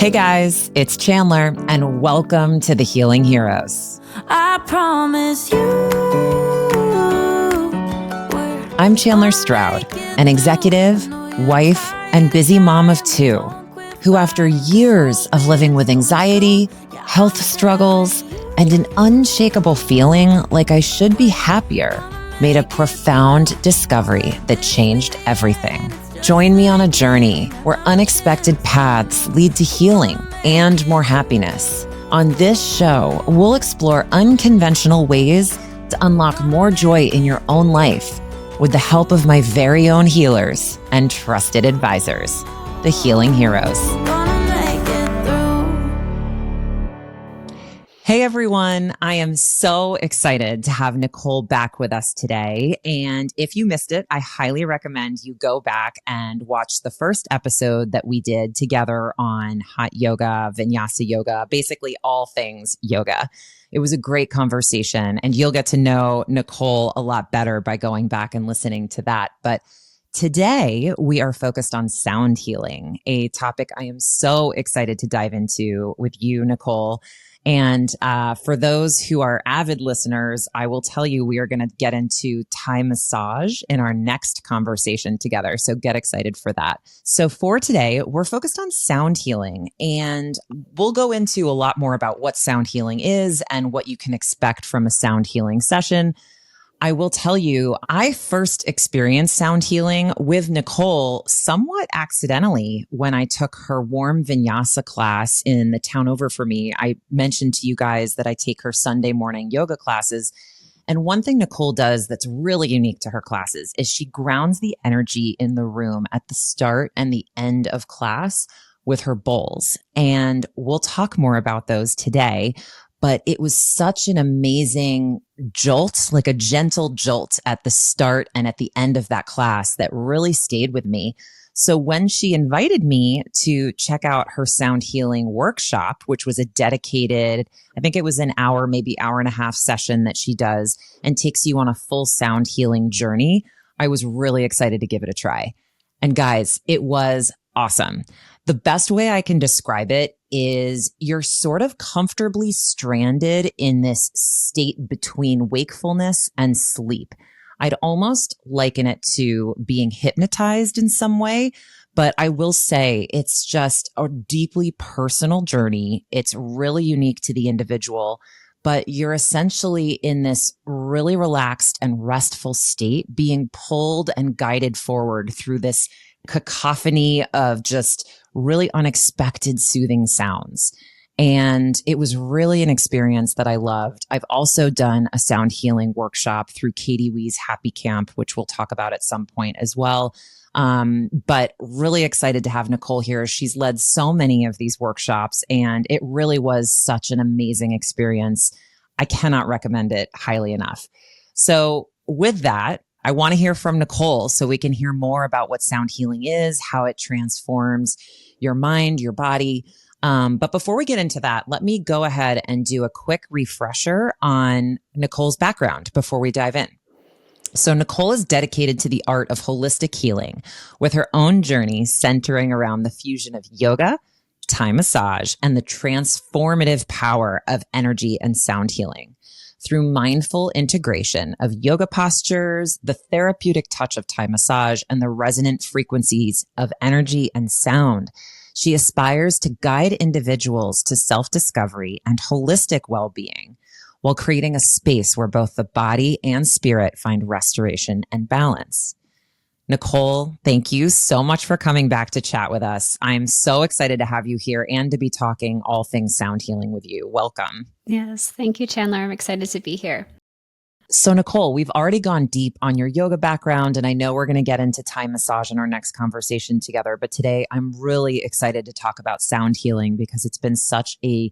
Hey guys, it's Chandler, and welcome to the Healing Heroes. I promise you. I'm Chandler Stroud, an executive, wife, and busy mom of two, who after years of living with anxiety, health struggles, and an unshakable feeling like I should be happier, made a profound discovery that changed everything. Join me on a journey where unexpected paths lead to healing and more happiness. On this show, we'll explore unconventional ways to unlock more joy in your own life with the help of my very own healers and trusted advisors, the Healing Heroes. Hey everyone, I am so excited to have Nicole back with us today. And if you missed it, I highly recommend you go back and watch the first episode that we did together on hot yoga, vinyasa yoga, basically all things yoga. It was a great conversation and you'll get to know Nicole a lot better by going back and listening to that. But today we are focused on sound healing, a topic I am so excited to dive into with you, Nicole. And for those who are avid listeners, I will tell you we are going to get into Thai massage in our next conversation together. So get excited for that. So for today, we're focused on sound healing, and we'll go into a lot more about what sound healing is and what you can expect from a sound healing session. I will tell you, I first experienced sound healing with Nicole somewhat accidentally when I took her warm vinyasa class in the town over for me. I mentioned to you guys that I take her Sunday morning yoga classes. And one thing Nicole does that's really unique to her classes is she grounds the energy in the room at the start and the end of class with her bowls. And we'll talk more about those today. But it was such an amazing jolt, like a gentle jolt at the start and at the end of that class that really stayed with me. So when she invited me to check out her sound healing workshop, which was a dedicated, I think it was an hour, maybe hour and a half session that she does and takes you on a full sound healing journey, I was really excited to give it a try. And guys, it was awesome. The best way I can describe it is you're sort of comfortably stranded in this state between wakefulness and sleep. I'd almost liken it to being hypnotized in some way, but I will say it's just a deeply personal journey. It's really unique to the individual, but you're essentially in this really relaxed and restful state, being pulled and guided forward through this cacophony of just really unexpected soothing sounds. And it was really an experience that I loved. I've also done a sound healing workshop through Katie Wee's Happy Camp, which we'll talk about at some point as well. But really excited to have Nicole here. She's led so many of these workshops and it really was such an amazing experience. I cannot recommend it highly enough. So with that, I want to hear from Nicole so we can hear more about what sound healing is, how it transforms your mind, your body. But before we get into that, let me go ahead and do a quick refresher on Nicole's background before we dive in. So Nicole is dedicated to the art of holistic healing with her own journey centering around the fusion of yoga, Thai massage, and the transformative power of energy and sound healing. Through mindful integration of yoga postures, the therapeutic touch of Thai massage, and the resonant frequencies of energy and sound, she aspires to guide individuals to self-discovery and holistic well-being while creating a space where both the body and spirit find restoration and balance. Nicole, thank you so much for coming back to chat with us. I'm so excited to have you here and to be talking all things sound healing with you. Welcome. Yes, thank you, Chandler. I'm excited to be here. So Nicole, we've already gone deep on your yoga background, and I know we're going to get into Thai massage in our next conversation together. But today I'm really excited to talk about sound healing because it's been such a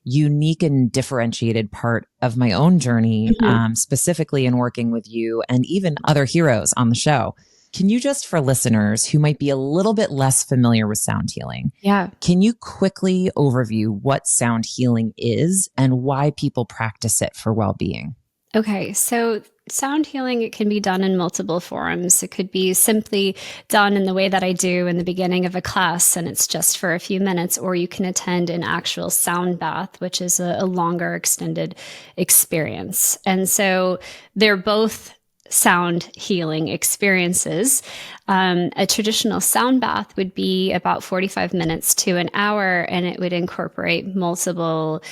unique and differentiated part of my own journey, specifically in working with you and even other heroes on the show. Can you just, for listeners who might be a little bit less familiar with sound healing, can you quickly overview what sound healing is and why people practice it for well-being? Okay, so sound healing, it can be done in multiple forms. It could be simply done in the way that I do in the beginning of a class, and it's just for a few minutes, or you can attend an actual sound bath, which is a longer extended experience. And so they're both sound healing experiences. A traditional sound bath would be about 45 minutes to an hour, and it would incorporate multiple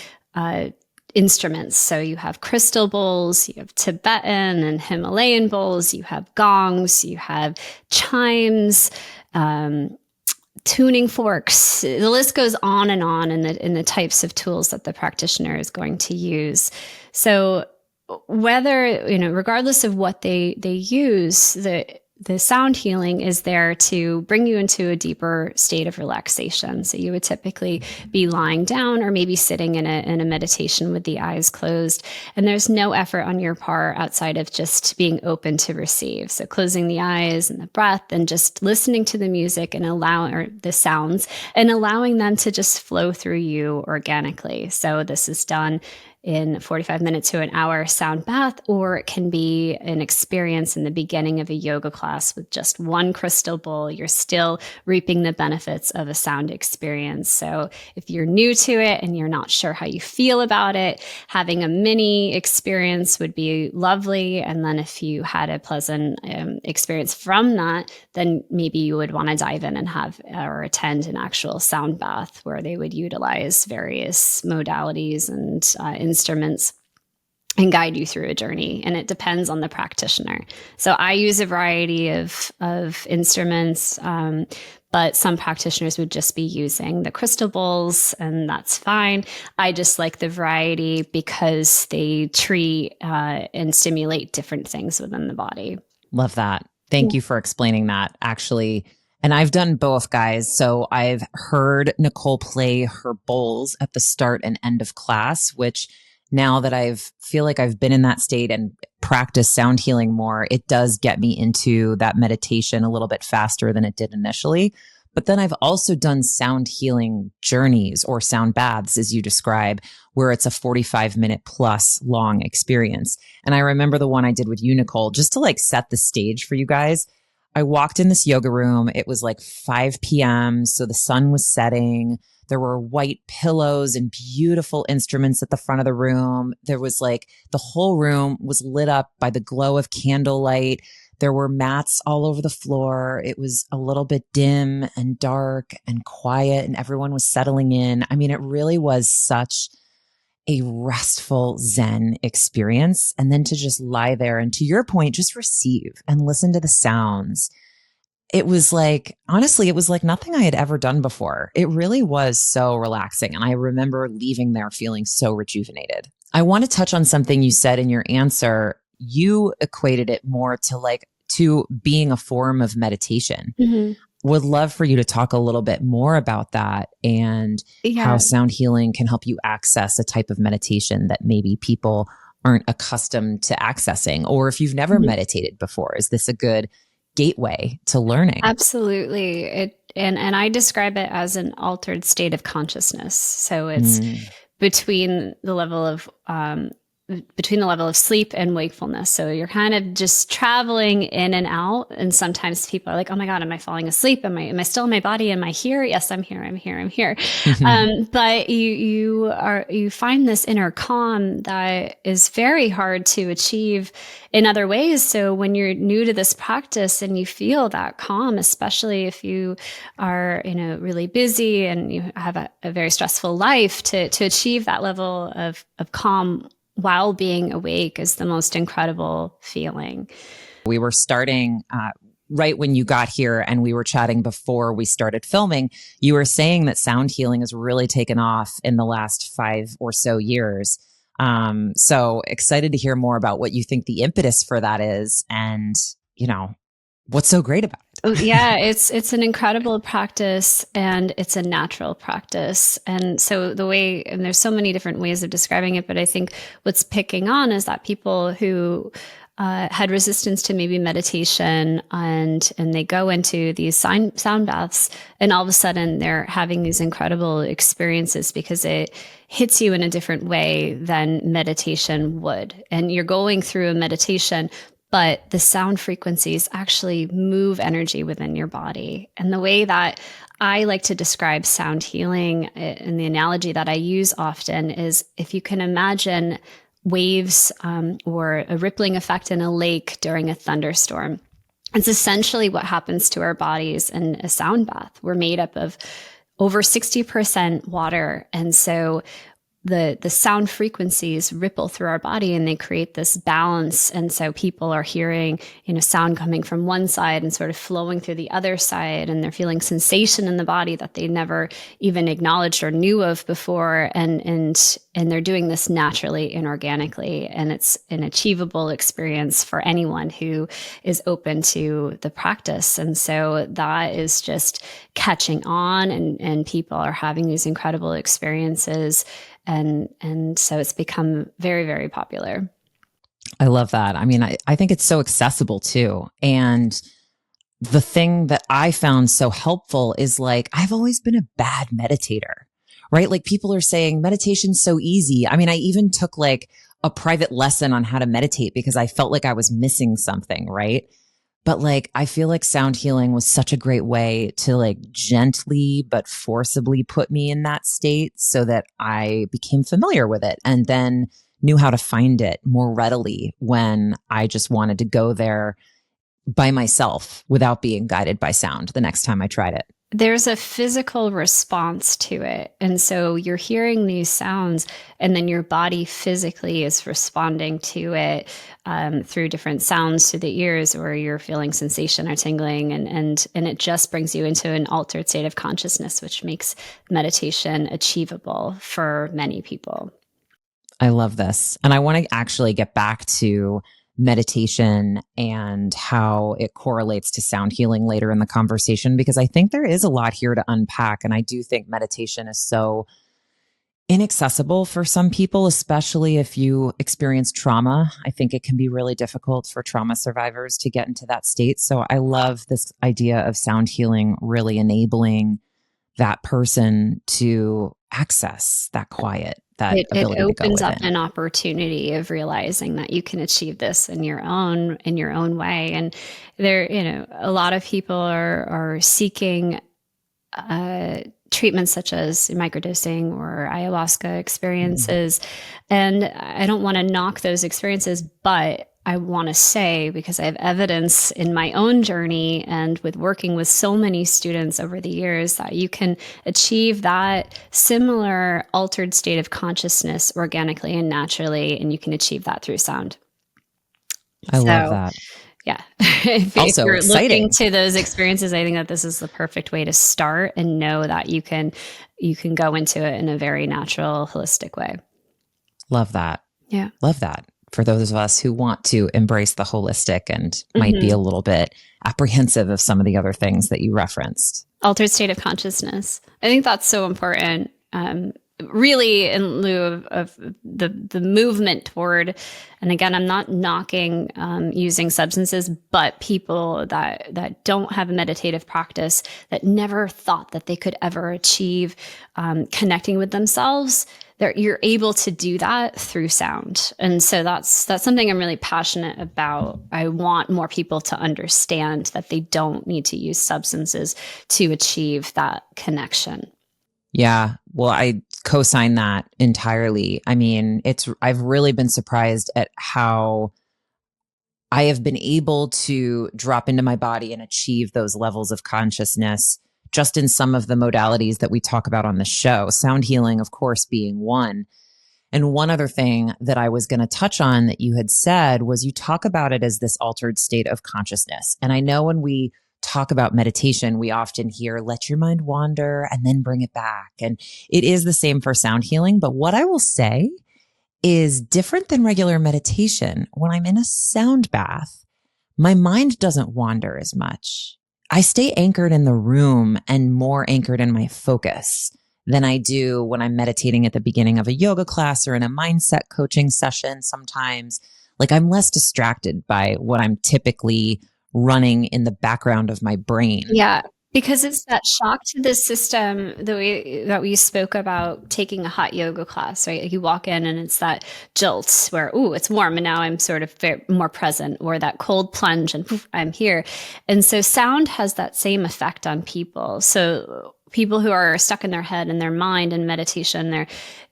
instruments. So you have crystal bowls, you have Tibetan and Himalayan bowls, you have gongs, you have chimes, tuning forks. The list goes on and on in the types of tools that the practitioner is going to use. So whether, regardless of what they use, the sound healing is there to bring you into a deeper state of relaxation. So you would typically be lying down or maybe sitting in a meditation with the eyes closed. And there's no effort on your part outside of just being open to receive. So closing the eyes and the breath and just listening to the music and the sounds and allowing them to just flow through you organically. So this is done in 45 minutes to an hour sound bath, or it can be an experience in the beginning of a yoga class with just one crystal bowl. You're still reaping the benefits of a sound experience. So if you're new to it and you're not sure how you feel about it, having a mini experience would be lovely. And then if you had a pleasant experience from that, then maybe you would want to dive in and have or attend an actual sound bath where they would utilize various modalities and instruments and guide you through a journey. And it depends on the practitioner. So I use a variety of instruments, but some practitioners would just be using the crystal bowls, and that's fine. I just like the variety because they treat and stimulate different things within the body. Love that. Thank you for explaining that, actually. And I've done both, guys. So I've heard Nicole play her bowls at the start and end of class, which now that feel like I've been in that state and practice sound healing more, it does get me into that meditation a little bit faster than it did initially. But then I've also done sound healing journeys or sound baths, as you describe, where it's a 45-minute plus long experience. And I remember the one I did with you, Nicole, just to like set the stage for you guys. I walked in this yoga room. It was like 5 p.m. So the sun was setting. There were white pillows and beautiful instruments at the front of the room. There was like the whole room was lit up by the glow of candlelight. There were mats all over the floor. It was a little bit dim and dark and quiet, and everyone was settling in. I mean, it really was such a restful Zen experience. And then to just lie there and, to your point, just receive and listen to the sounds. It was like, honestly, it was like nothing I had ever done before. It really was so relaxing. And I remember leaving there feeling so rejuvenated. I want to touch on something you said in your answer. You equated it more to being a form of meditation. Mm-hmm. Would love for you to talk a little bit more about that and how sound healing can help you access a type of meditation that maybe people aren't accustomed to accessing. Or if you've never meditated before, is this a good gateway to learning? Absolutely. And I describe it as an altered state of consciousness. So it's between the level of sleep and wakefulness. So you're kind of just traveling in and out. And sometimes people are like, oh my God, am I falling asleep? Am I still in my body? Am I here? Yes, I'm here. I'm here. I'm here. But you find this inner calm that is very hard to achieve in other ways. So when you're new to this practice and you feel that calm, especially if you are, really busy and you have a very stressful life, to achieve that level of calm while being awake is the most incredible feeling. We were starting right when you got here, and we were chatting before we started filming. You were saying that sound healing has really taken off in the last 5 or so years. So excited to hear more about what you think the impetus for that is, and what's so great about it. Oh, yeah, it's an incredible practice, and it's a natural practice. And so and there's so many different ways of describing it, but I think what's picking on is that people who had resistance to maybe meditation, and they go into these sound baths, and all of a sudden they're having these incredible experiences because it hits you in a different way than meditation would. And you're going through a meditation, but the sound frequencies actually move energy within your body. And the way that I like to describe sound healing, and the analogy that I use often, is if you can imagine waves or a rippling effect in a lake during a thunderstorm. It's essentially what happens to our bodies in a sound bath. We're made up of over 60% water. And so the sound frequencies ripple through our body and they create this balance. And so people are hearing, sound coming from one side and sort of flowing through the other side. And they're feeling sensation in the body that they never even acknowledged or knew of before. And they're doing this naturally and organically. And it's an achievable experience for anyone who is open to the practice. And so that is just catching on, and people are having these incredible experiences. And so it's become very, very popular. I love that. I mean, I think it's so accessible too. And the thing that I found so helpful is like, I've always been a bad meditator, right? Like people are saying meditation's so easy. I mean, I even took like a private lesson on how to meditate because I felt like I was missing something, right? But like, I feel like sound healing was such a great way to like gently but forcibly put me in that state so that I became familiar with it and then knew how to find it more readily when I just wanted to go there by myself without being guided by sound the next time I tried it. There's a physical response to it. And so you're hearing these sounds, and then your body physically is responding to it through different sounds to the ears, or you're feeling sensation or tingling. And it just brings you into an altered state of consciousness, which makes meditation achievable for many people. I love this. And I want to actually get back to meditation and how it correlates to sound healing later in the conversation, because I think there is a lot here to unpack. And I do think meditation is so inaccessible for some people, especially if you experience trauma. I think it can be really difficult for trauma survivors to get into that state. So I love this idea of sound healing really enabling that person to access that quiet, that ability it to go opens up within. an opportunity of realizing that you can achieve this in your own way. And there, a lot of people are seeking treatments such as microdosing or ayahuasca experiences. And I don't want to knock those experiences, but I want to say, because I have evidence in my own journey and with working with so many students over the years, that you can achieve that similar altered state of consciousness organically and naturally, and you can achieve that through sound. I love that. Yeah. if you're exciting. looking to those experiences, I think that this is the perfect way to start and know that you can go into it in a very natural, holistic way. Love that. Yeah. Love that. For those of us who want to embrace the holistic and might be a little bit apprehensive of some of the other things that you referenced. Altered state of consciousness. I think that's so important. Really, in lieu of the movement toward, and again, I'm not knocking using substances, but people that don't have a meditative practice, that never thought that they could ever achieve connecting with themselves, you're able to do that through sound. And so that's something I'm really passionate about. I want more people to understand that they don't need to use substances to achieve that connection. Yeah. Well, I co-sign that entirely. I mean, I've really been surprised at how I have been able to drop into my body and achieve those levels of consciousness just in some of the modalities that we talk about on the show. Sound healing, of course, being one. And one other thing that I was going to touch on that you had said was you talk about it as this altered state of consciousness. And I know when we talk about meditation, we often hear, let your mind wander and then bring it back. And it is the same for sound healing. But what I will say is different than regular meditation. When I'm in a sound bath, my mind doesn't wander as much. I stay anchored in the room and more anchored in my focus than I do when I'm meditating at the beginning of a yoga class or in a mindset coaching session sometimes. like I'm less distracted by what I'm typically running in the background of my brain. Yeah. Because it's that shock to the system, the way that we spoke about taking a hot yoga class, right? Like you walk in and it's that jolt where, ooh, it's warm and now I'm sort of more present, or that cold plunge and poof, I'm here. And so sound has that same effect on people. So people who are stuck in their head and their mind in meditation,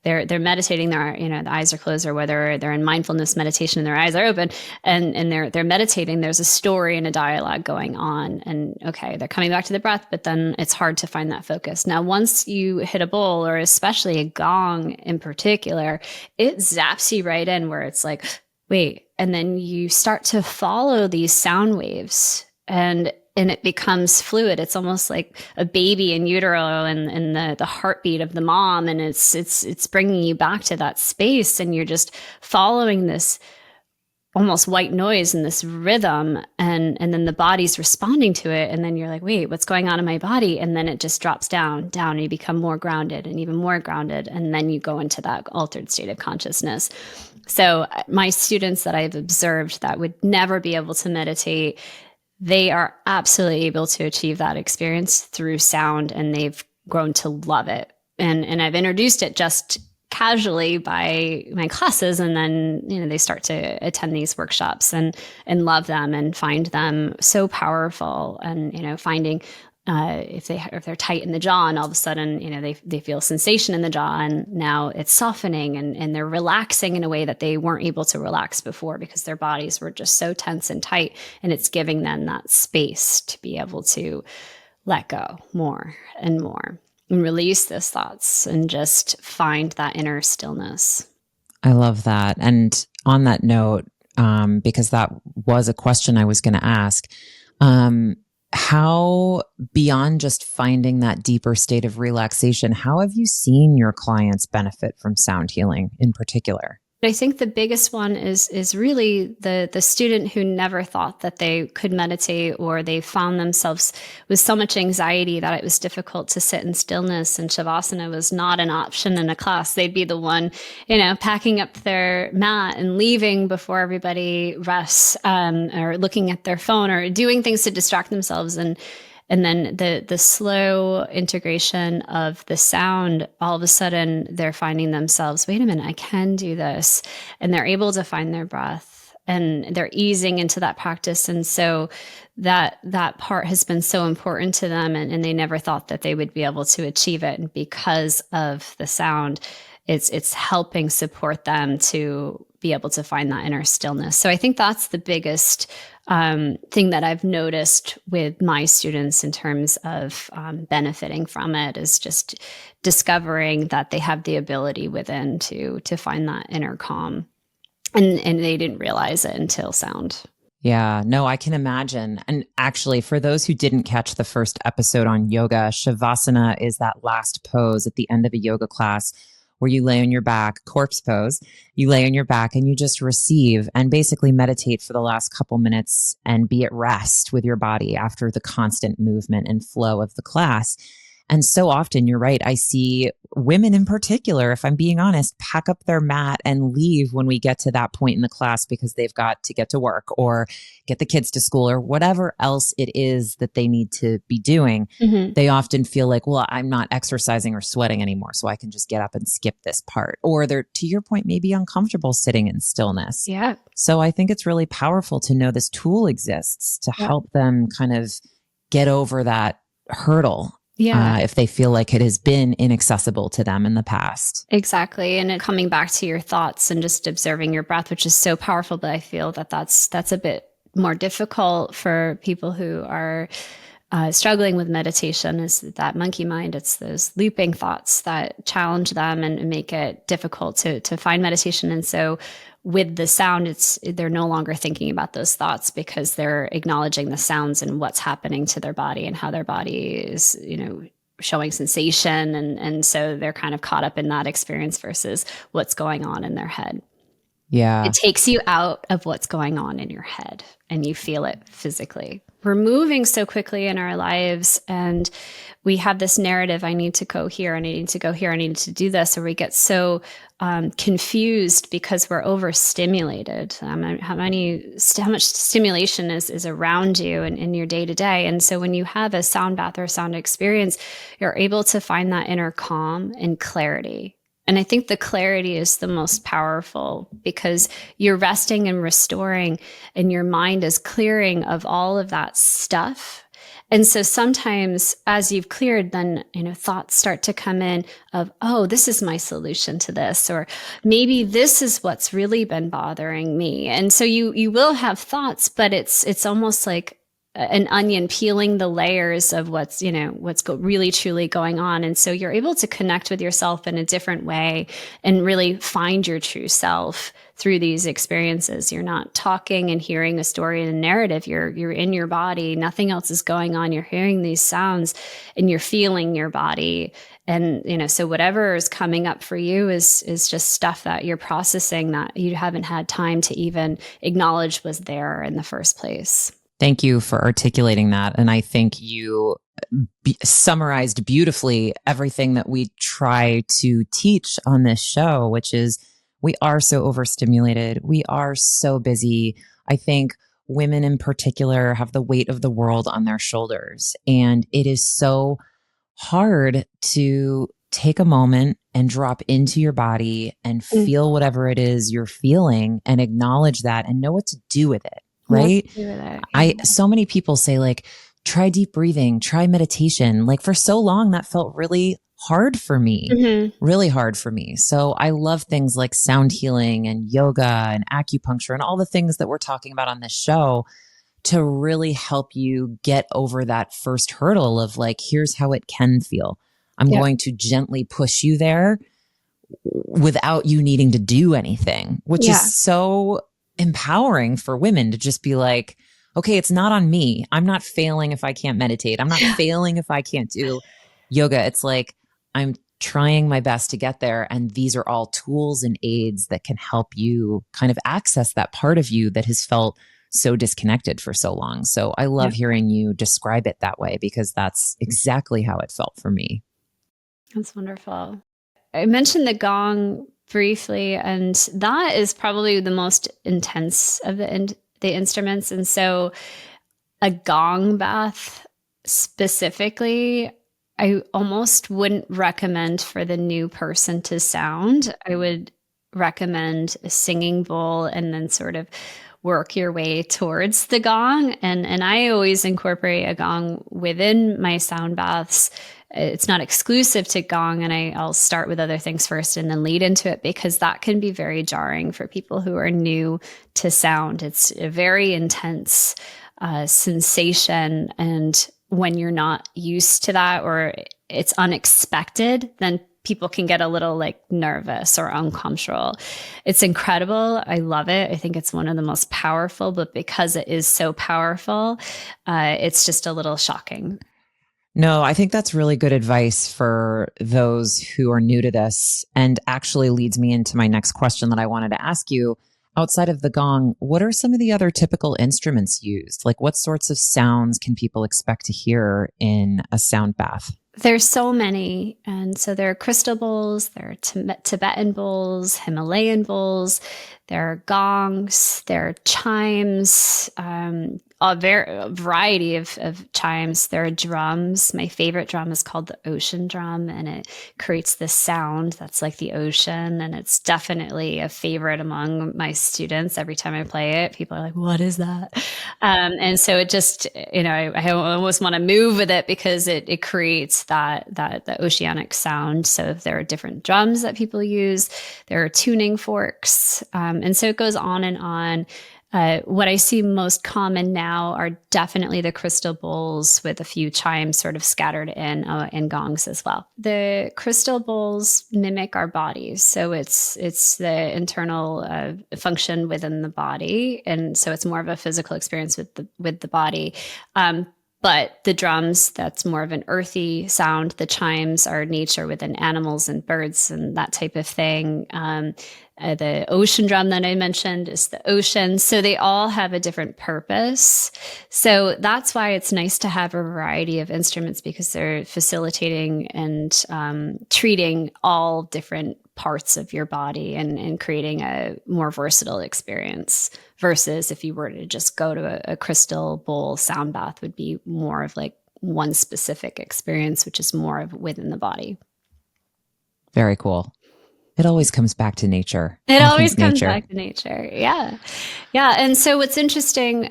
they're meditating, the eyes are closed, or whether they're in mindfulness meditation and their eyes are open and they're meditating, there's a story and a dialogue going on. And okay, they're coming back to the breath, but then it's hard to find that focus. Now, once you hit a bowl, or especially a gong in particular, it zaps you right in where it's like, wait, and then you start to follow these sound waves and it becomes fluid. It's almost like a baby in utero and the heartbeat of the mom. And it's bringing you back to that space. And you're just following this almost white noise and this rhythm. And then the body's responding to it. And then you're like, wait, what's going on in my body? And then it just drops down, and you become more grounded and even more grounded. And then you go into that altered state of consciousness. So my students that I've observed that would never be able to meditate, they are absolutely able to achieve that experience through sound, and they've grown to love it. And I've introduced it just casually by my classes, and then they start to attend these workshops and love them and find them so powerful. And finding if they're tight in the jaw, and all of a sudden they feel sensation in the jaw, and now it's softening and they're relaxing in a way that they weren't able to relax before because their bodies were just so tense and tight, and it's giving them that space to be able to let go more and more and release those thoughts and just find that inner stillness. I love that. And on that note, because that was a question I was going to ask, how, beyond just finding that deeper state of relaxation, how have you seen your clients benefit from sound healing in particular? I think the biggest one is really the student who never thought that they could meditate, or they found themselves with so much anxiety that it was difficult to sit in stillness, and Shavasana was not an option in a class. They'd be the one, packing up their mat and leaving before everybody rests, or looking at their phone or doing things to distract themselves. And then the slow integration of the sound, all of a sudden they're finding themselves, wait a minute, I can do this. And they're able to find their breath, and they're easing into that practice. And so that part has been so important to them, and they never thought that they would be able to achieve it. And because of the sound, it's helping support them to be able to find that inner stillness. So I think that's the biggest thing that I've noticed with my students in terms of benefiting from it, is just discovering that they have the ability within to find that inner calm, and they didn't realize it until sound. Yeah, no, I can imagine. And actually, for those who didn't catch the first episode on yoga, Shavasana is that last pose at the end of a yoga class where you lay on your back, corpse pose. You lay on your back and you just receive and basically meditate for the last couple minutes and be at rest with your body after the constant movement and flow of the class. And so often, you're right, I see women in particular, if I'm being honest, pack up their mat and leave when we get to that point in the class because they've got to get to work or get the kids to school or whatever else it is that they need to be doing. Mm-hmm. They often feel like, well, I'm not exercising or sweating anymore, so I can just get up and skip this part. Or they're, to your point, maybe uncomfortable sitting in stillness. Yeah. So I think it's really powerful to know this tool exists to help them kind of get over that hurdle. Yeah. If they feel like it has been inaccessible to them in the past. Exactly. And coming back to your thoughts and just observing your breath, which is so powerful, but I feel that that's a bit more difficult for people who are struggling with meditation, is that monkey mind. It's those looping thoughts that challenge them and make it difficult to find meditation. And so with the sound, they're no longer thinking about those thoughts because they're acknowledging the sounds and what's happening to their body and how their body is, showing sensation. And so they're kind of caught up in that experience versus what's going on in their head. Yeah. It takes you out of what's going on in your head and you feel it physically. we're moving so quickly in our lives, and we have this narrative, I need to go here, and I need to go here, I need to do this, or we get so confused because we're overstimulated. How much stimulation is around you in your day to day. And so when you have a sound bath or sound experience, you're able to find that inner calm and clarity. And I think the clarity is the most powerful, because you're resting and restoring, and your mind is clearing of all of that stuff. And so sometimes as you've cleared, then, thoughts start to come in of, oh, this is my solution to this, or maybe this is what's really been bothering me. And so you will have thoughts, but it's almost like an onion peeling the layers of what's really truly going on. And so you're able to connect with yourself in a different way and really find your true self through these experiences. You're not talking and hearing a story and a narrative. You're in your body. Nothing else is going on. You're hearing these sounds and you're feeling your body. And, so whatever is coming up for you is just stuff that you're processing that you haven't had time to even acknowledge was there in the first place. Thank you for articulating that. And I think you summarized beautifully everything that we try to teach on this show, which is we are so overstimulated. We are so busy. I think women in particular have the weight of the world on their shoulders. And it is so hard to take a moment and drop into your body and feel whatever it is you're feeling and acknowledge that and know what to do with it. Right. So many people say, like, try deep breathing, try meditation. Like, for so long, that felt really hard for me, really hard for me. So I love things like sound healing and yoga and acupuncture and all the things that we're talking about on this show to really help you get over that first hurdle of, like, here's how it can feel. I'm going to gently push you there without you needing to do anything, which is so empowering for women to just be like, okay, it's not on me. I'm not failing if I can't meditate. I'm not failing if I can't do yoga. It's like, I'm trying my best to get there. And these are all tools and aids that can help you kind of access that part of you that has felt so disconnected for so long. So I love hearing you describe it that way, because that's exactly how it felt for me. That's wonderful. I mentioned the gong briefly, and that is probably the most intense of the instruments. And so a gong bath specifically, I almost wouldn't recommend for the new person to sound. I would recommend a singing bowl and then sort of work your way towards the gong. And I always incorporate a gong within my sound baths. It's not exclusive to gong, and I'll start with other things first and then lead into it, because that can be very jarring for people who are new to sound. It's a very intense sensation, and when you're not used to that or it's unexpected, then people can get a little like nervous or uncomfortable. It's incredible. I love it. I think it's one of the most powerful, but because it is so powerful, it's just a little shocking. No, I think that's really good advice for those who are new to this, and actually leads me into my next question that I wanted to ask you. Outside of the gong, what are some of the other typical instruments used? Like, what sorts of sounds can people expect to hear in a sound bath? There's so many. And so there are crystal bowls, there are Tibetan bowls, Himalayan bowls, there are gongs, there are chimes, a variety of chimes. There are drums. My favorite drum is called the ocean drum, and it creates this sound that's like the ocean. And it's definitely a favorite among my students. Every time I play it, people are like, what is that? And so it just, I almost want to move with it, because it creates that oceanic sound. So there are different drums that people use. There are tuning forks. And so it goes on and on. What I see most common now are definitely the crystal bowls with a few chimes sort of scattered in, and gongs as well. The crystal bowls mimic our bodies. So it's the internal function within the body. And so it's more of a physical experience with the body. But the drums, that's more of an earthy sound. The chimes are nature within animals and birds and that type of thing. The ocean drum that I mentioned is the ocean. So they all have a different purpose. So that's why it's nice to have a variety of instruments, because they're facilitating and treating all different parts of your body and creating a more versatile experience, versus if you were to just go to a crystal bowl sound bath, would be more of like one specific experience, which is more of within the body. Very cool. It always comes back to nature. It always comes back to nature. Yeah. Yeah. And so what's interesting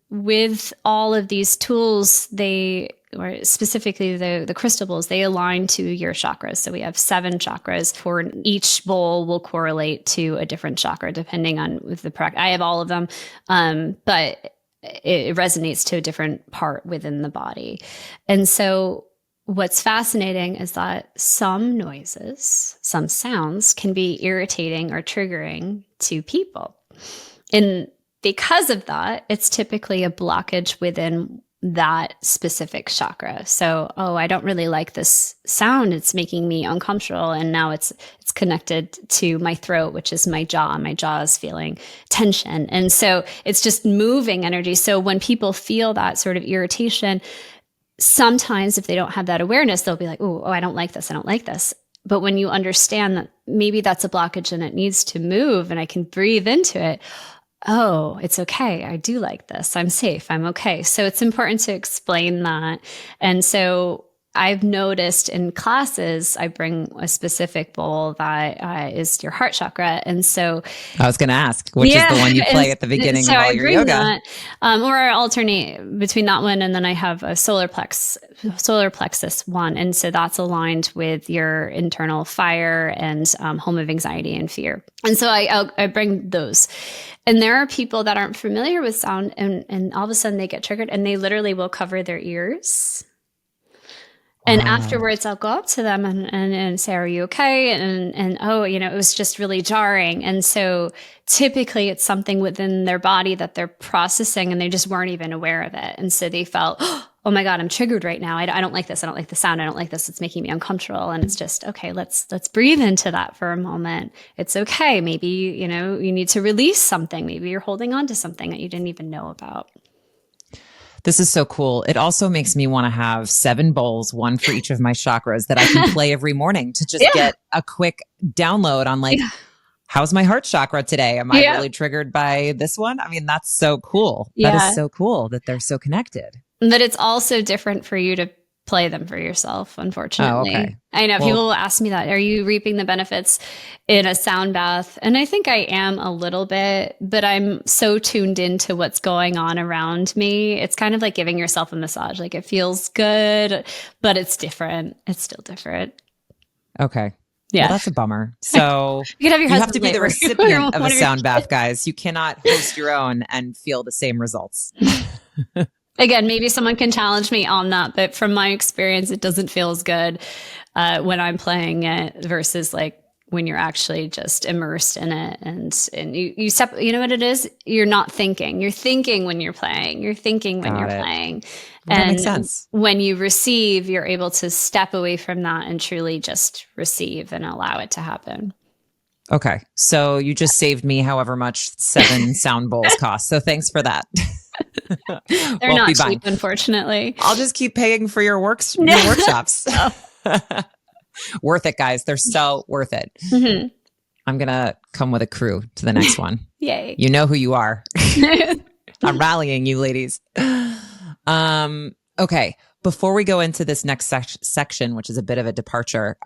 with all of these tools, or specifically the crystal bowls, they align to your chakras. So we have 7 chakras. For each bowl will correlate to a different chakra depending on with the practice. I have all of them, but it resonates to a different part within the body. And so what's fascinating is that some noises, some sounds can be irritating or triggering to people. And because of that, it's typically a blockage within that specific chakra. So, I don't really like this sound. It's making me uncomfortable. And now it's connected to my throat, which is my jaw. My jaw is feeling tension. And so it's just moving energy. So when people feel that sort of irritation, sometimes if they don't have that awareness, they'll be like, oh, I don't like this. I don't like this. But when you understand that maybe that's a blockage and it needs to move and I can breathe into it, oh, it's okay. I do like this. I'm safe. I'm okay. So it's important to explain that. And so I've noticed in classes, I bring a specific bowl that is your heart chakra. And so I was going to ask, which is the one you play at the beginning of all your yoga? That, or I alternate between that one. And then I have a solar plexus one. And so that's aligned with your internal fire and home of anxiety and fear. And so I bring those. And there are people that aren't familiar with sound, and all of a sudden they get triggered and they literally will cover their ears. And afterwards, I'll go up to them and say, are you okay? And oh, it was just really jarring. And so typically it's something within their body that they're processing and they just weren't even aware of it. And so they felt, oh my God, I'm triggered right now. I don't like this. I don't like the sound. I don't like this. It's making me uncomfortable. And it's just, okay, let's breathe into that for a moment. It's okay. Maybe, you need to release something. Maybe you're holding on to something that you didn't even know about. This is so cool. It also makes me want to have 7 bowls, one for each of my chakras, that I can play every morning to just get a quick download on how's my heart chakra today? Am I really triggered by this one? I mean, that's so cool. Yeah. That is so cool that they're so connected. But it's also different for you to play them for yourself, unfortunately. Oh, okay. I know people will ask me that. Are you reaping the benefits in a sound bath? And I think I am a little bit, but I'm so tuned into what's going on around me. It's kind of like giving yourself a massage. Like it feels good, but it's different. It's still different. Okay. Yeah. Well, that's a bummer. So you have to be the recipient of a sound bath, guys. You cannot host your own and feel the same results. Again, maybe someone can challenge me on that, but from my experience, it doesn't feel as good when I'm playing it versus like when you're actually just immersed in it. And you step, you know what it is? You're not thinking. You're thinking when you're playing. You're thinking when you're playing. That makes sense. When you receive, you're able to step away from that and truly just receive and allow it to happen. Okay. So you just saved me however much 7 sound bowls cost. So thanks for that. They're not cheap, unfortunately. I'll just keep paying for your workshops. Worth it, guys. They're so worth it. Mm-hmm. I'm going to come with a crew to the next one. Yay. You know who you are. I'm rallying you, ladies. Okay. Before we go into this next section, which is a bit of a departure,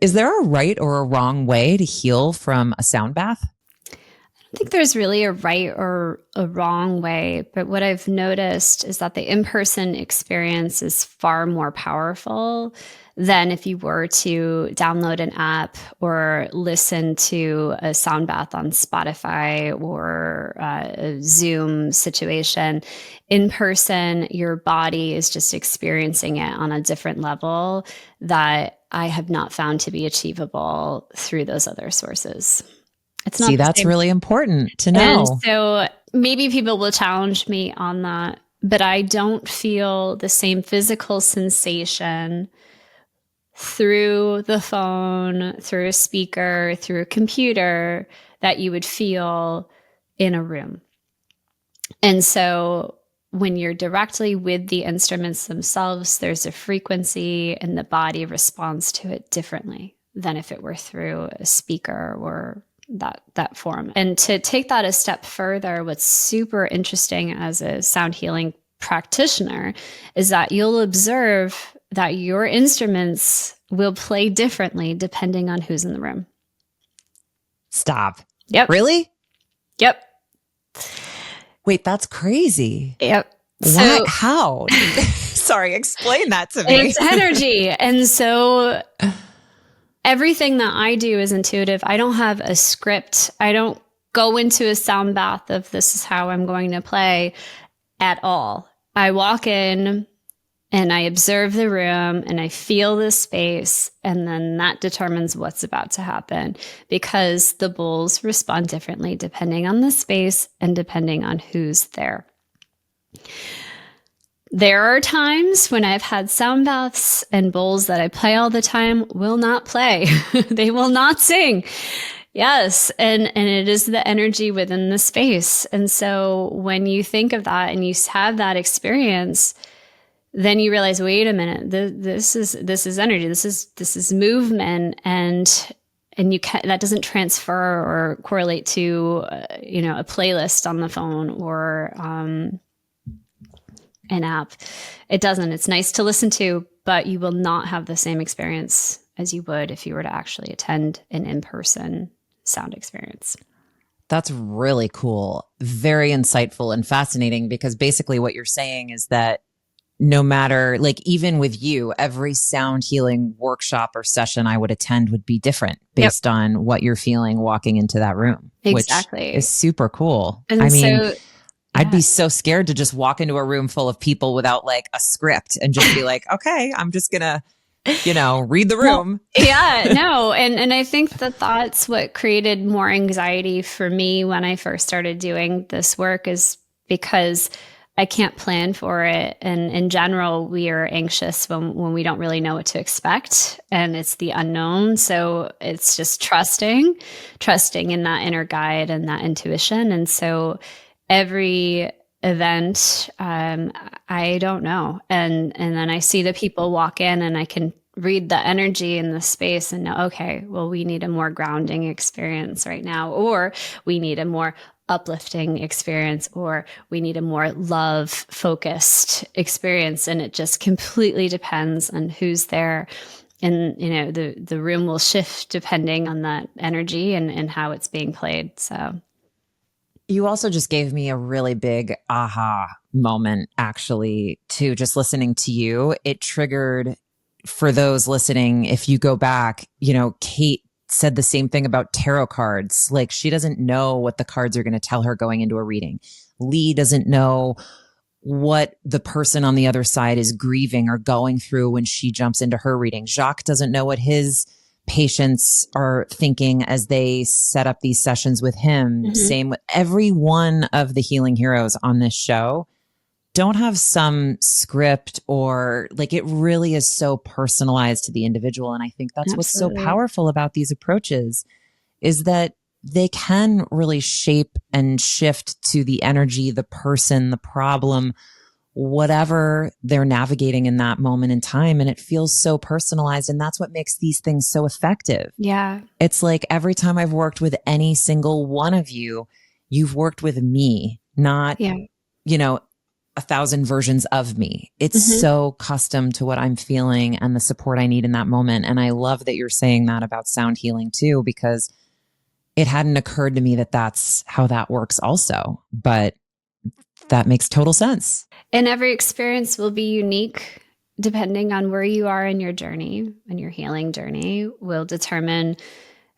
is there a right or a wrong way to heal from a sound bath? I think there's really a right or a wrong way, but what I've noticed is that the in-person experience is far more powerful than if you were to download an app or listen to a sound bath on Spotify or a Zoom situation. In person, your body is just experiencing it on a different level that I have not found to be achievable through those other sources. It's not. See, that's really important to know. And so maybe people will challenge me on that, but I don't feel the same physical sensation through the phone, through a speaker, through a computer that you would feel in a room. And so when you're directly with the instruments themselves, there's a frequency and the body responds to it differently than if it were through a speaker or that form. And to take that a step further, what's super interesting as a sound healing practitioner is that you'll observe that your instruments will play differently depending on who's in the room. Stop. Yep. Really? Yep. Wait, that's crazy. Yep. Why? So, how? Sorry, explain that to me. It's energy. And so everything that I do is intuitive. I don't have a script. I don't go into a sound bath of this is how I'm going to play at all. I walk in and I observe the room and I feel the space, and then that determines what's about to happen because the bowls respond differently depending on the space and depending on who's there. There are times when I've had sound baths and bowls that I play all the time will not play. They will not sing. Yes. And it is the energy within the space. And so when you think of that and you have that experience, then you realize, wait a minute, this is energy. This is movement. And you can that doesn't transfer or correlate to, a playlist on the phone or, an app. It doesn't. It's nice to listen to, but you will not have the same experience as you would if you were to actually attend an in-person sound experience. That's really cool. Very insightful and fascinating, because basically what you're saying is that no matter, like, even with you, every sound healing workshop or session I would attend would be different based on what you're feeling walking into that room. Exactly. Which is super cool. And I mean, so, I'd be so scared to just walk into a room full of people without like a script and just be like, okay, I'm just gonna, read the room. No. And I think that that's what created more anxiety for me when I first started doing this work, is because I can't plan for it. And in general, we are anxious when we don't really know what to expect, and it's the unknown. So it's just trusting in that inner guide and that intuition. And so every event, I don't know. And then I see the people walk in and I can read the energy in the space and know, okay, well, we need a more grounding experience right now, or we need a more uplifting experience, or we need a more love focused experience. And it just completely depends on who's there. And, the room will shift depending on that energy and how it's being played. So you also just gave me a really big aha moment, actually, too. Just listening to you, it triggered, for those listening, if you go back, Kate said the same thing about tarot cards. Like, she doesn't know what the cards are going to tell her going into a reading. Lee doesn't know what the person on the other side is grieving or going through when she jumps into her reading. Jacques doesn't know what his patients are thinking as they set up these sessions with him. Mm-hmm. Same with every one of the healing heroes on this show. Don't have some script, or like, it really is so personalized to the individual. And I think that's what's so powerful about these approaches, is that they can really shape and shift to the energy, the person, the problem, whatever they're navigating in that moment in time. And it feels so personalized. And that's what makes these things so effective. Yeah. It's like every time I've worked with any single one of you, you've worked with me, not, 1,000 versions of me. It's so custom to what I'm feeling and the support I need in that moment. And I love that you're saying that about sound healing too, because it hadn't occurred to me that that's how that works also, but that makes total sense. And every experience will be unique depending on where you are in your journey, and your healing journey will determine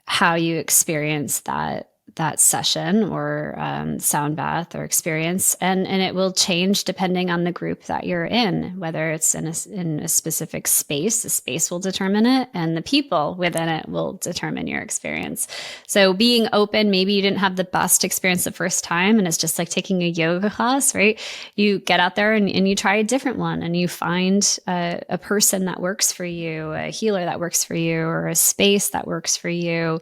how you experience that that session or sound bath or experience, and it will change depending on the group that you're in, whether it's in a specific space. The space will determine it, and the people within it will determine your experience. So being open, maybe you didn't have the best experience the first time, and it's just like taking a yoga class, right? You get out there and you try a different one, and you find a person that works for you, a healer that works for you, or a space that works for you.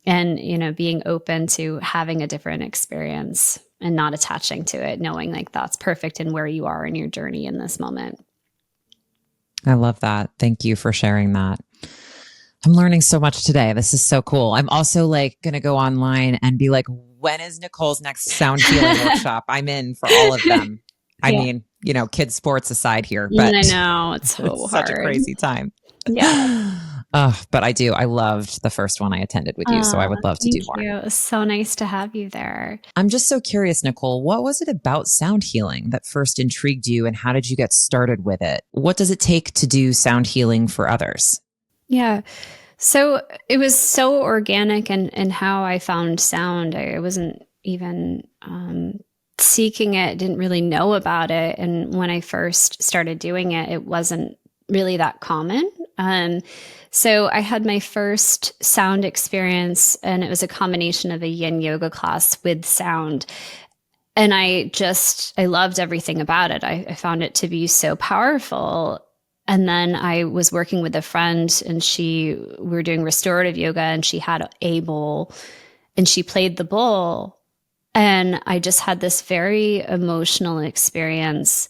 And, being open to having a different experience and not attaching to it, knowing like that's perfect and where you are in your journey in this moment. I love that. Thank you for sharing that. I'm learning so much today. This is so cool. I'm also like going to go online and be like, when is Nicole's next sound healing workshop? I'm in for all of them. I mean, kids sports aside here, but I know it's so such hard. a crazy time. Yeah. But I loved the first one I attended with you. So I would love to do more. It was so nice to have you there. I'm just so curious, Nicole, what was it about sound healing that first intrigued you, and how did you get started with it? What does it take to do sound healing for others? Yeah. So it was so organic and how I found sound. I wasn't even seeking it, didn't really know about it. And when I first started doing it, it wasn't really that common. So I had my first sound experience, and it was a combination of a yin yoga class with sound. And I loved everything about it. I found it to be so powerful. And then I was working with a friend, and we were doing restorative yoga, and she had a bowl and she played the bowl. And I just had this very emotional experience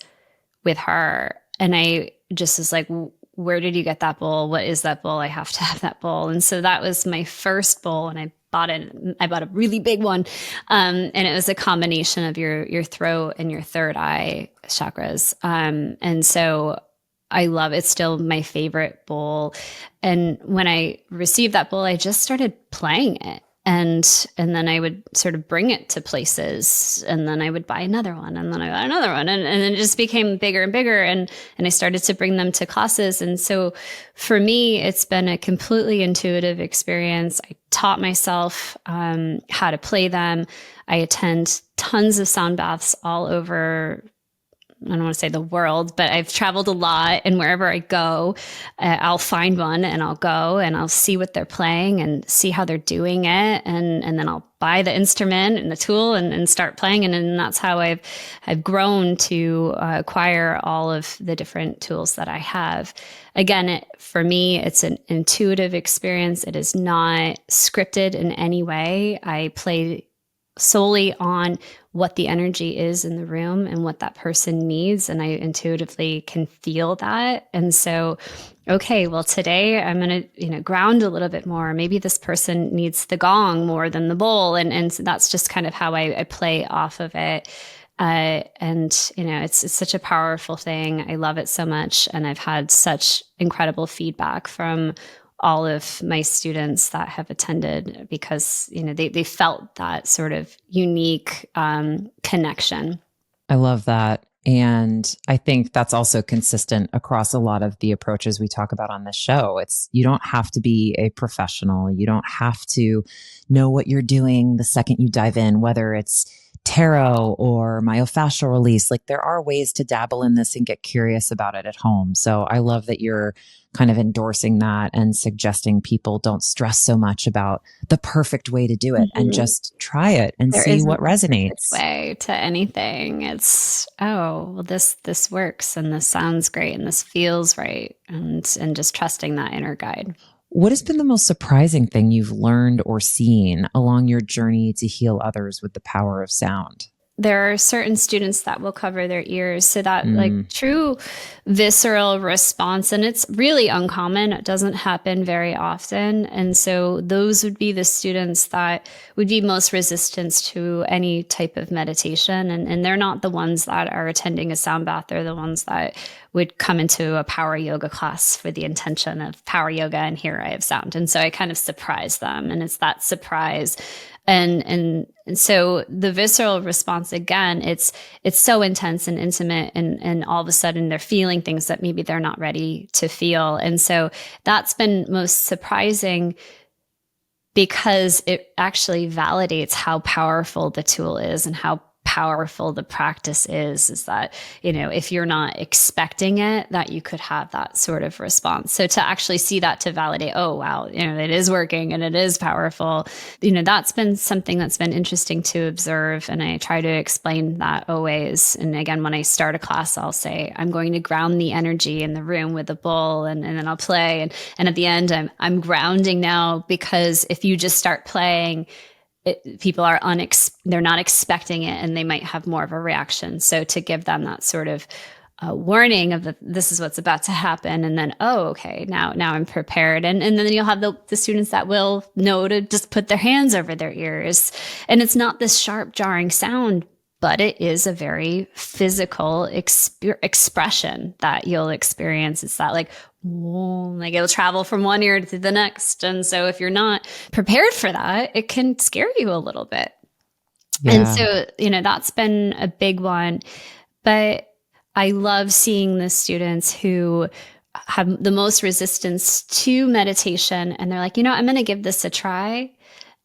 with her. And I just was like, where did you get that bowl? What is that bowl? I have to have that bowl. And so that was my first bowl. And I bought a really big one. And it was a combination of your throat and your third eye chakras. And so I love it. It's still my favorite bowl. And when I received that bowl, I just started playing it. And then I would sort of bring it to places, and then I would buy another one, and then I got another one. And then it just became bigger and bigger. And I started to bring them to classes. And so for me, it's been a completely intuitive experience. I taught myself how to play them. I attend tons of sound baths all over, I don't want to say the world, but I've traveled a lot, and wherever I go, I'll find one and I'll go and I'll see what they're playing and see how they're doing it. And then I'll buy the instrument and the tool and start playing. And then that's how I've grown to acquire all of the different tools that I have. Again, for me, it's an intuitive experience. It is not scripted in any way. I play solely on what the energy is in the room and what that person needs. And I intuitively can feel that. And so, okay, well, today I'm going to, ground a little bit more. Maybe this person needs the gong more than the bowl. And so that's just kind of how I play off of it. It's such a powerful thing. I love it so much. And I've had such incredible feedback from all of my students that have attended, because they felt that sort of unique connection. I love that. And I think that's also consistent across a lot of the approaches we talk about on this show. You don't have to be a professional. You don't have to know what you're doing the second you dive in, whether it's tarot or myofascial release. Like, there are ways to dabble in this and get curious about it at home. So I love that you're kind of endorsing that and suggesting people don't stress so much about the perfect way to do it, and just try it and see what resonates. Way to anything. It's, this works, and this sounds great, and this feels right, and just trusting that inner guide. What has been the most surprising thing you've learned or seen along your journey to heal others with the power of sound? There are certain students that will cover their ears. So that like true visceral response, and it's really uncommon. It doesn't happen very often. And so those would be the students that would be most resistant to any type of meditation. And they're not the ones that are attending a sound bath. They're the ones that would come into a power yoga class for the intention of power yoga, and here I have sound. And so I kind of surprise them, and it's that surprise. And so the visceral response, again, it's so intense and intimate, and all of a sudden they're feeling things that maybe they're not ready to feel. And so that's been most surprising. because it actually validates how powerful the tool is and how powerful the practice is that, if you're not expecting it, that you could have that sort of response. So to actually see that, to validate, oh, wow, it is working and it is powerful, that's been something that's been interesting to observe. And I try to explain that always. And again, when I start a class, I'll say, I'm going to ground the energy in the room with a bowl, and then I'll play. And at the end, I'm grounding now, because if you just start playing, people are they're not expecting it, and they might have more of a reaction. So to give them that sort of warning of this is what's about to happen, and then, oh, okay, now I'm prepared. And then you'll have the students that will know to just put their hands over their ears. And it's not this sharp, jarring sound, but it is a very physical expression that you'll experience. It's that like it'll travel from one ear to the next. And so if you're not prepared for that, it can scare you a little bit. Yeah. And so, that's been a big one. But I love seeing the students who have the most resistance to meditation, and they're like, I'm going to give this a try.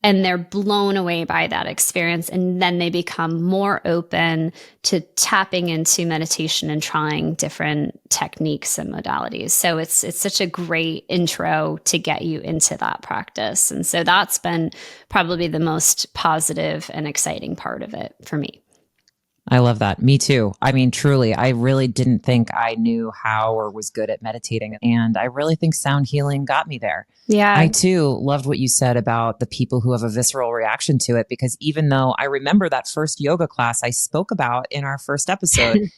And they're blown away by that experience. And then they become more open to tapping into meditation and trying different techniques and modalities. So it's such a great intro to get you into that practice. And so that's been probably the most positive and exciting part of it for me. I love that. Me too. I mean, truly, I really didn't think I knew how or was good at meditating. And I really think sound healing got me there. Yeah. I too loved what you said about the people who have a visceral reaction to it, because even though I remember that first yoga class I spoke about in our first episode,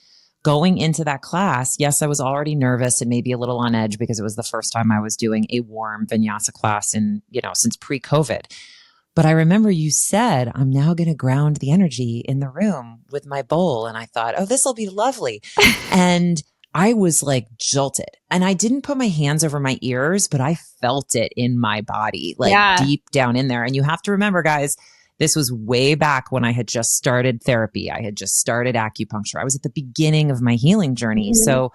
going into that class, yes, I was already nervous and maybe a little on edge, because it was the first time I was doing a warm vinyasa class since pre-COVID. But I remember you said, I'm now going to ground the energy in the room with my bowl. And I thought, oh, this will be lovely. And I was like jolted, and I didn't put my hands over my ears, but I felt it in my body, deep down in there. And you have to remember, guys, this was way back when I had just started therapy. I had just started acupuncture. I was at the beginning of my healing journey. Mm-hmm. So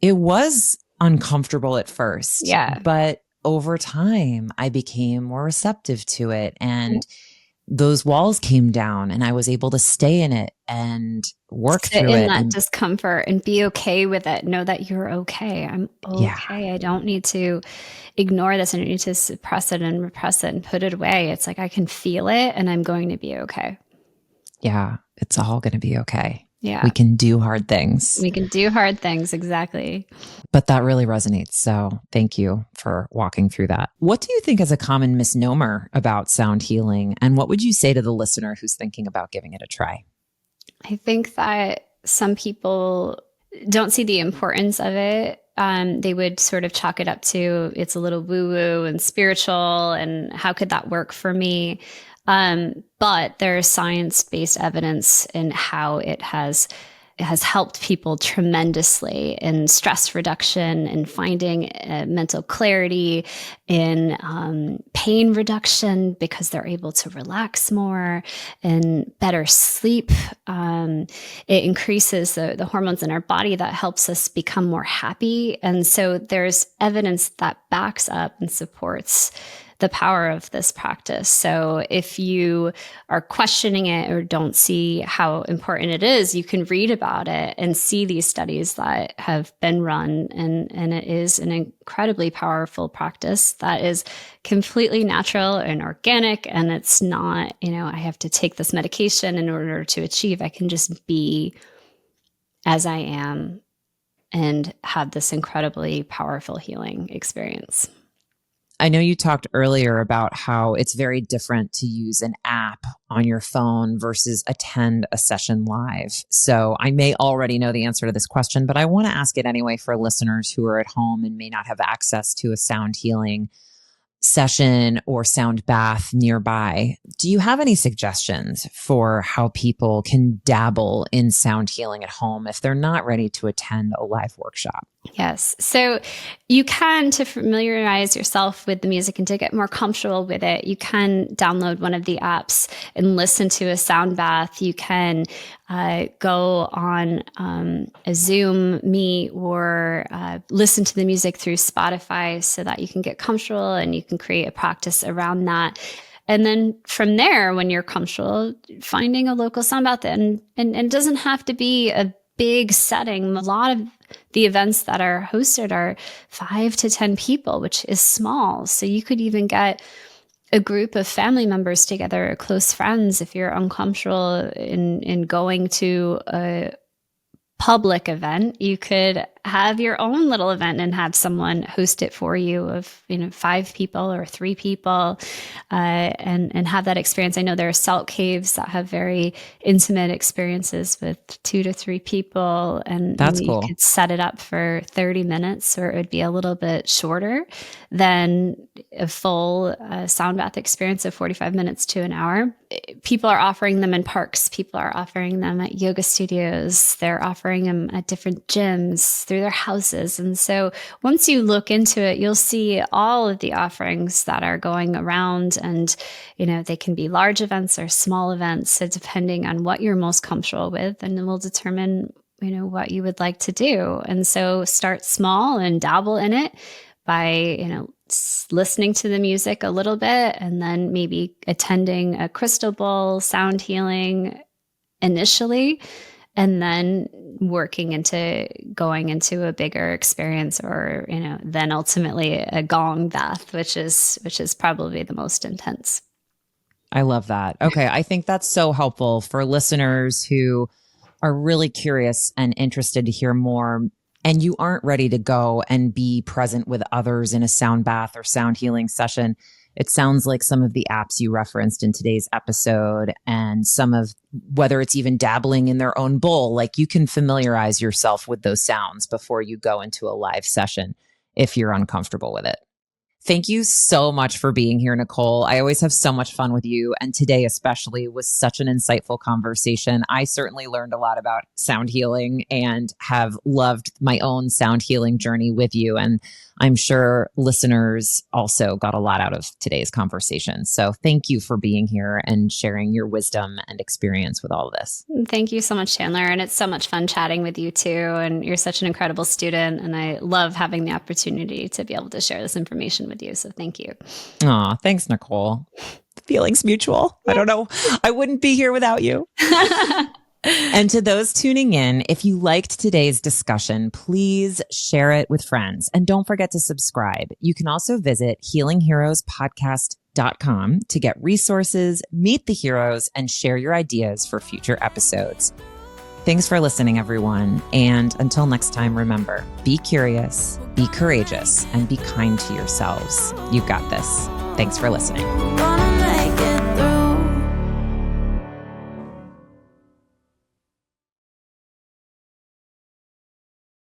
it was uncomfortable at first. Yeah. But over time, I became more receptive to it, and those walls came down, and I was able to stay in it and work Sit through in it. that discomfort and be okay with it. Know that you're okay. I'm okay. Yeah. I don't need to ignore this. I don't need to suppress it and repress it and put it away. It's like I can feel it, and I'm going to be okay. Yeah, it's all going to be okay. Yeah. We can do hard things. We can do hard things. Exactly. But that really resonates. So thank you for walking through that. What do you think is a common misnomer about sound healing? And what would you say to the listener who's thinking about giving it a try? I think that some people don't see the importance of it. They would sort of chalk it up to it's a little woo-woo and spiritual, and how could that work for me? But there's science-based evidence in how it has helped people tremendously in stress reduction, in finding mental clarity, in pain reduction, because they're able to relax more, and better sleep. It increases the hormones in our body that helps us become more happy. And so there's evidence that backs up and supports the power of this practice. So if you are questioning it or don't see how important it is, you can read about it and see these studies that have been run. And it is an incredibly powerful practice that is completely natural and organic. And it's not, I have to take this medication in order to achieve. I can just be as I am and have this incredibly powerful healing experience. I know you talked earlier about how it's very different to use an app on your phone versus attend a session live. So I may already know the answer to this question, but I want to ask it anyway for listeners who are at home and may not have access to a sound healing session or sound bath nearby. Do you have any suggestions for how people can dabble in sound healing at home if they're not ready to attend a live workshop? Yes. So you can, to familiarize yourself with the music and to get more comfortable with it, you can download one of the apps and listen to a sound bath. You can go on a Zoom meet or listen to the music through Spotify so that you can get comfortable and you can create a practice around that. And then from there, when you're comfortable, finding a local sound bath, and it doesn't have to be a big setting. A lot of the events that are hosted are 5 to 10 people, which is small. So you could even get a group of family members together, or close friends, if you're uncomfortable in going to a public event. You could have your own little event and have someone host it for you of 5 people or 3 people, and have that experience. I know there are salt caves that have very intimate experiences with 2 to 3 people, and That's you cool. could set it up for 30 minutes, or it would be a little bit shorter than a full sound bath experience of 45 minutes to an hour. People are offering them in parks. People are offering them at yoga studios. They're offering them at different gyms, through their houses. And so once you look into it, you'll see all of the offerings that are going around, and, they can be large events or small events. So depending on what you're most comfortable with, and it will determine, what you would like to do. And so start small and dabble in it by, listening to the music a little bit, and then maybe attending a crystal bowl, sound healing initially, and then working into going into a bigger experience, or then ultimately a gong bath, which is probably the most intense. I love that. Okay, I think that's so helpful for listeners who are really curious and interested to hear more, and you aren't ready to go and be present with others in a sound bath or sound healing session. It sounds like some of the apps you referenced in today's episode, and some of, whether it's even dabbling in their own bowl, like you can familiarize yourself with those sounds before you go into a live session if you're uncomfortable with it. Thank you so much for being here, Nicole. I always have so much fun with you. And today especially was such an insightful conversation. I certainly learned a lot about sound healing and have loved my own sound healing journey with you. And I'm sure listeners also got a lot out of today's conversation. So thank you for being here and sharing your wisdom and experience with all of this. Thank you so much, Chandler. And it's so much fun chatting with you too. And you're such an incredible student. And I love having the opportunity to be able to share this information with you. So thank you. Aw, thanks, Nicole. Feelings mutual. I don't know. I wouldn't be here without you. And to those tuning in, if you liked today's discussion, please share it with friends, and don't forget to subscribe. You can also visit healingheroespodcast.com to get resources, meet the heroes, and share your ideas for future episodes. Thanks for listening, everyone. And until next time, remember, be curious, be courageous, and be kind to yourselves. You've got this. Thanks for listening.